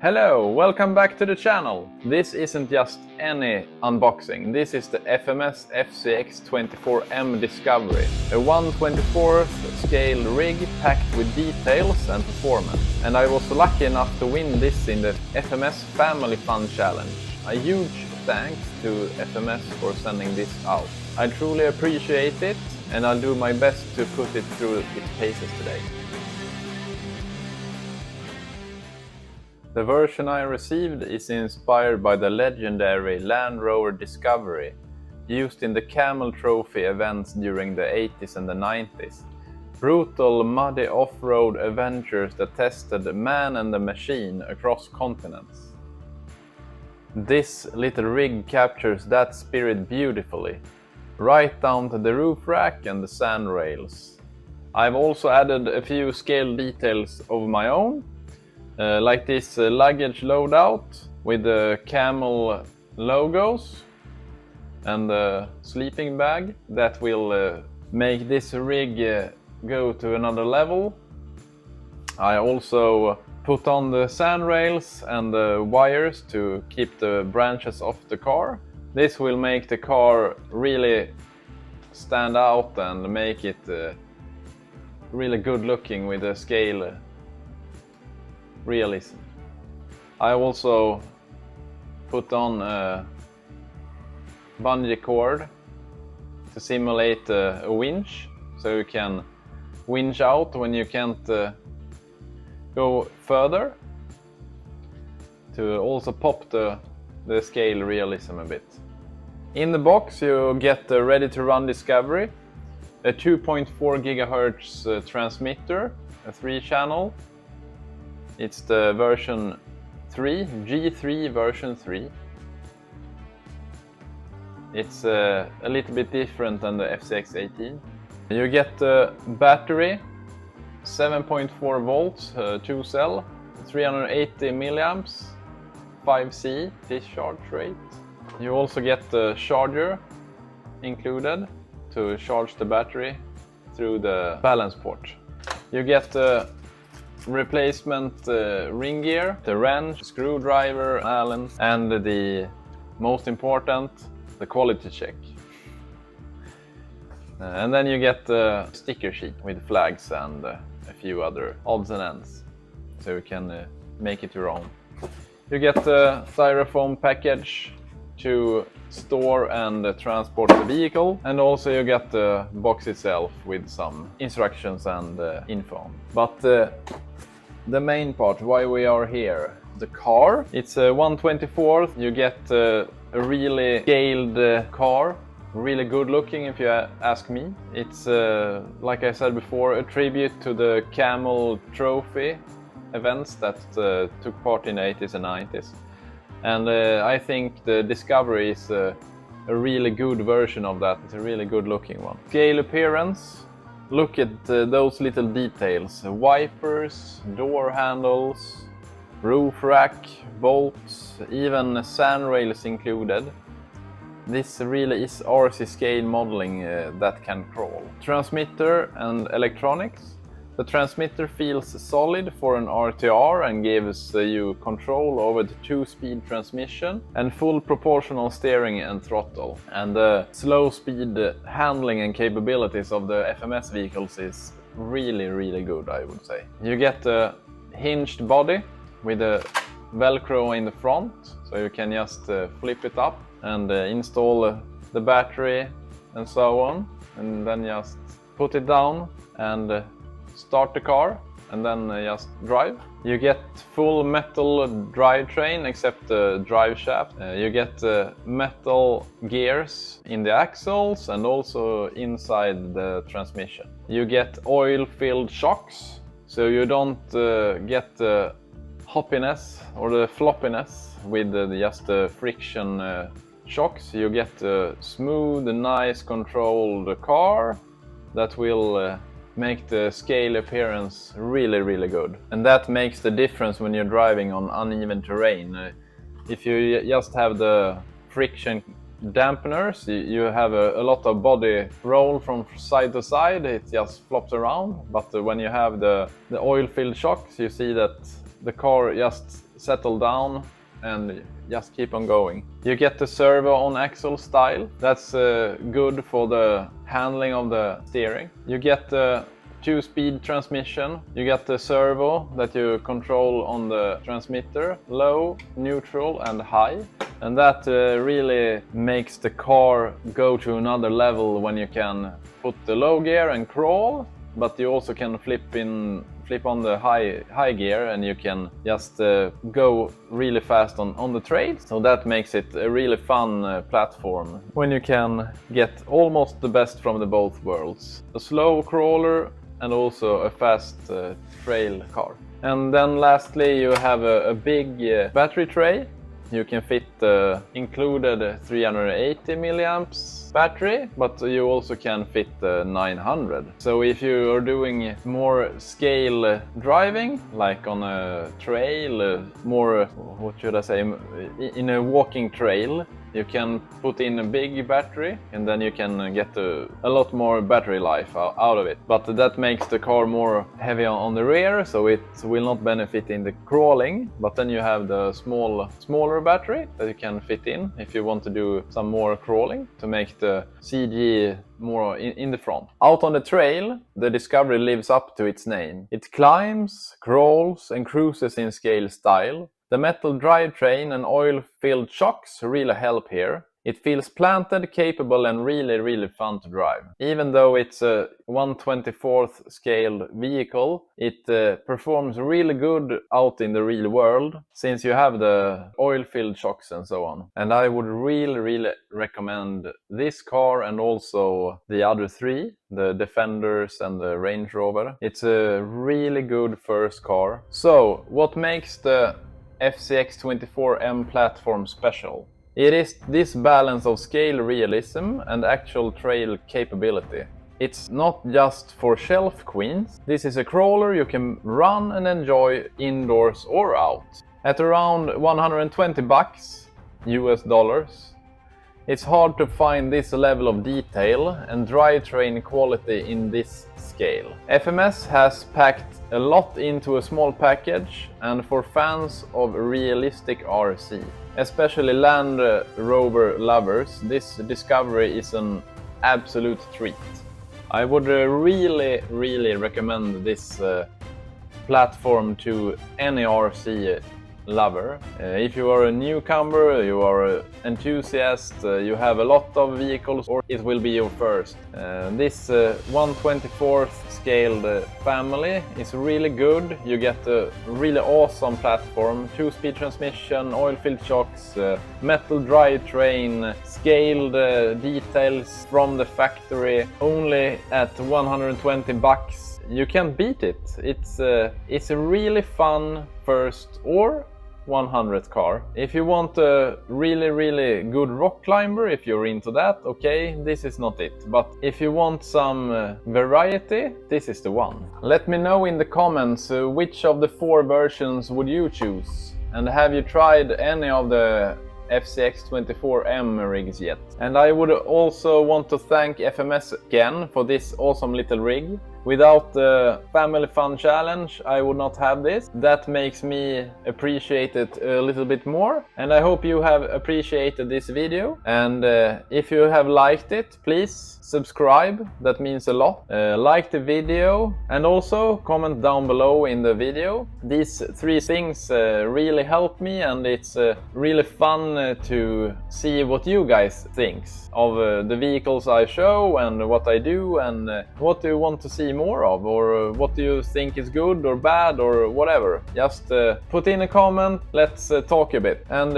Hello, welcome back to the channel. This isn't just any unboxing, this is the FMS FCX24M Discovery. A 1/24th scale rig packed with details and performance. And I was lucky enough to win this in the FMS Family Fun challenge. A huge thanks to FMS for sending this out. I truly appreciate it and I'll do my best to put it through its paces today. The version I received is inspired by the legendary Land Rover Discovery, used in the Camel Trophy events during the 80s and the 90s. Brutal, muddy off-road adventures that tested man and the machine across continents. This little rig captures that spirit beautifully, right down to the roof rack and the sand rails. I've also added a few scale details of my own, like this luggage loadout with the Camel logos and the sleeping bag that will make this rig go to another level. I also put on the sand rails and the wires to keep the branches off the car. This will make the car really stand out and make it really good looking with the scale realism. I also put on a bungee cord to simulate a winch, so you can winch out when you can't go further, to also pop the scale realism a bit. In the box you get the ready to run Discovery, a 2.4 GHz transmitter, a 3-channel. It's the version 3, G3 version 3. It's a little bit different than the FCX18. You get the battery, 7.4 volts, 2-cell, 380 milliamps, 5C discharge rate. You also get the charger included to charge the battery through the balance port. You get the replacement ring gear, the wrench, screwdriver, Allen, and the most important, the quality check. And then you get the sticker sheet with flags and a few other odds and ends, so you can make it your own. You get the styrofoam package to store and transport the vehicle, and also you get the box itself with some instructions and info. But the main part, why we are here, the car. It's a 1/24th. You get a really scaled car, really good looking if you ask me. It's like I said before, a tribute to the Camel Trophy events that took part in the 80s and 90s. And I think the Discovery is a really good version of that. It's a really good looking one. Scale appearance. Look at those little details. Wipers, door handles, roof rack, bolts, even sand rails included. This really is RC scale modeling that can crawl. Transmitter and electronics. The transmitter feels solid for an RTR and gives you control over the 2-speed transmission and full proportional steering and throttle. And the slow speed handling and capabilities of the FMS vehicles is really good, I would say. You get a hinged body with a Velcro in the front, so you can just flip it up and install the battery and so on, and then just put it down and start the car and then just drive. You get full metal drivetrain except the drive shaft. You get metal gears in the axles and also inside the transmission. You get oil-filled shocks, so you don't get the hoppiness or the floppiness with just the friction shocks. You get a smooth, nice, controlled car that will make the scale appearance really good. And that makes the difference when you're driving on uneven terrain. If you just have the friction dampeners, you have a lot of body roll from side to side, it just flops around. But when you have the oil-filled shocks, you see that the car just settle down and just keep on going. You get the servo on axle style. That's good for the handling of the steering. You get the 2-speed transmission. You get the servo that you control on the transmitter, low, neutral and high. And that really makes the car go to another level when you can put the low gear and crawl, but you also can flip on the high gear and you can just go really fast on the trails. So that makes it a really fun platform when you can get almost the best from the both worlds. A slow crawler and also a fast trail car. And then lastly you have a big battery tray. You can fit the included 380 milliamps battery, but you also can fit the 900. So if you are doing more scale driving, like on a trail, more, what should I say, in a walking trail, you can put in a big battery and then you can get a lot more battery life out of it. But that makes the car more heavy on the rear, so it will not benefit in the crawling. But then you have the smaller battery that you can fit in if you want to do some more crawling to make the CG more in the front. Out on the trail, the Discovery lives up to its name. It climbs, crawls and cruises in scale style. The metal drivetrain and oil-filled shocks really help here. It feels planted, capable and really fun to drive. Even though it's a 1/24th scale vehicle, it performs really good out in the real world, since you have the oil-filled shocks and so on. And I would really recommend this car and also the other three, the Defenders and the Range Rover. It's a really good first car. So, what makes the FCX24M platform special? It is this balance of scale realism and actual trail capability. It's not just for shelf queens. This is a crawler you can run and enjoy indoors or out. At around $120 US dollars, it's hard to find this level of detail and drivetrain quality in this scale. FMS has packed a lot into a small package, and for fans of realistic RC, especially Land Rover lovers, this Discovery is an absolute treat. I would really recommend this platform to any RC lover. If you are a newcomer, you are an enthusiast, you have a lot of vehicles, or it will be your first. This 1/24th scaled family is really good. You get a really awesome platform, 2-speed transmission, oil-filled shocks, metal drivetrain, scaled details from the factory, only at $120. You can't beat it. It's a really fun first or 100th car. If you want a really good rock climber, if you're into that, okay, this is not it. But if you want some variety, this is the one. Let me know in the comments which of the 4 versions would you choose, and have you tried any of the FCX24M rigs yet? And I would also want to thank FMS again for this awesome little rig. Without the Family Fun challenge, I would not have this. That makes me appreciate it a little bit more. And I hope you have appreciated this video. And if you have liked it, please subscribe. That means a lot. Like the video and also comment down below in the video. These 3 things really help me, and it's really fun to see what you guys think of the vehicles I show and what I do, and what do you want to see more of, or what do you think is good or bad or whatever. Just put in a comment, let's talk a bit. And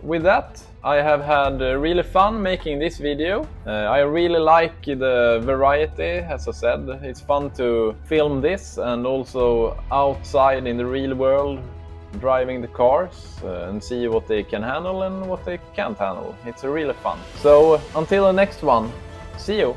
with that, I have had really fun making this video. I really like the variety, as I said. It's fun to film this and also outside in the real world, driving the cars and see what they can handle and what they can't handle. It's really fun. So until the next one, see you!